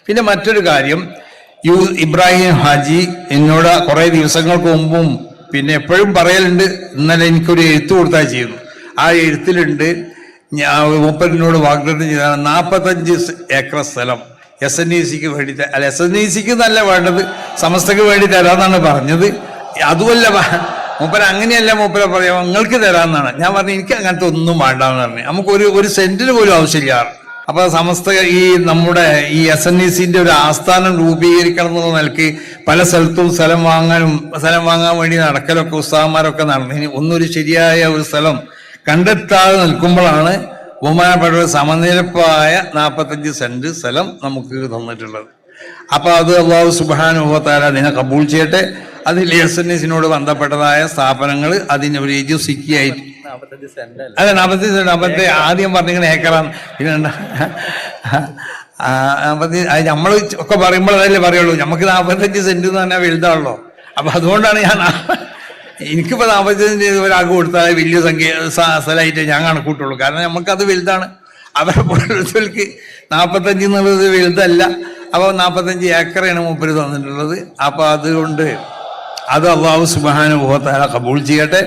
പിന്നെ മറ്റൊരു കാര്യം, ഇബ്രാഹിം ഹാജി എന്നോട് കുറെ ദിവസങ്ങൾക്ക് മുമ്പും പിന്നെ എപ്പോഴും പറയലുണ്ട്, ഇന്നലെ എനിക്കൊരു എഴുത്ത് കൊടുത്താൽ ചെയ്യുന്നു. ആ എഴുത്തിലുണ്ട്, മൂപ്പരിനോട് വാഗ്ദത്തം ചെയ്താണ് 45 ഏക്കർ സ്ഥലം SNECക്ക് വേണ്ടി, അല്ല SNECക്ക് നല്ല വേണ്ടത്, സമസ്തക്ക് വേണ്ടി തരാമെന്നാണ് പറഞ്ഞത്. അതുമല്ല മൂപ്പര അങ്ങനെയല്ല, മൂപ്പര പറയാം നിങ്ങൾക്ക് തരാമെന്നാണ്. ഞാൻ പറഞ്ഞു എനിക്ക് അങ്ങനത്തെ ഒന്നും വേണ്ടാന്ന് പറഞ്ഞു. നമുക്ക് ഒരു സെന്റിന് പോലും ആവശ്യമില്ല. അപ്പൊ സമസ്ത ഈ നമ്മുടെ ഈ SNECന്റെ ഒരു ആസ്ഥാനം രൂപീകരിക്കണം എന്നുള്ള നിലയ്ക്ക് പല സ്ഥലത്തും സ്ഥലം വാങ്ങാൻ വേണ്ടി നടക്കലൊക്കെ ഉസ്താദന്മാരൊക്കെ നടന്നു. ഇനി ഒന്നൊരു ശരിയായ ഒരു സ്ഥലം കണ്ടെത്താതെ നിൽക്കുമ്പോഴാണ് ബഹുമാനപ്പെട്ട സമനിരപ്പായ 45 സെന്റ് സ്ഥലം നമുക്ക് തന്നിട്ടുള്ളത്. അപ്പൊ അത് അല്ലാഹു സുബ്ഹാനഹു വ തആല അതിനെ കബൂൾ ചെയ്യട്ടെ. അതിൽ SNECനോട് ബന്ധപ്പെട്ടതായ സ്ഥാപനങ്ങൾ അതിന് ഒരു എജുസിക്കായിട്ട്, അതെ 45 സെന്റ്, 40 ആദ്യം പറഞ്ഞിങ്ങനെ ഏക്കറാണ്. പിന്നെ നമ്മൾ ഒക്കെ പറയുമ്പോൾ അതല്ലേ പറയുള്ളൂ, നമുക്ക് 45 സെന്റ് എന്ന് പറഞ്ഞാൽ വലുതാണല്ലോ. അപ്പൊ അതുകൊണ്ടാണ് എനിക്കിപ്പോൾ 45 സെന്റ് ഒരാൾക്ക് കൊടുത്താൽ വലിയ സ്ഥലമായിട്ട് ഞാൻ കണക്കൂട്ടുള്ളൂ. കാരണം നമുക്കത് വലുതാണ്. അവരെ പോലത്തെ 45 എന്നുള്ളത് വലുതല്ല. അപ്പോൾ 45 ഏക്കറാണ് മൂപ്പര് തന്നിട്ടുള്ളത്. അപ്പൊ അതുകൊണ്ട് അത് അല്ലാഹു സുബ്ഹാനഹു വ തആല കബൂൾ ചെയ്യട്ടെ.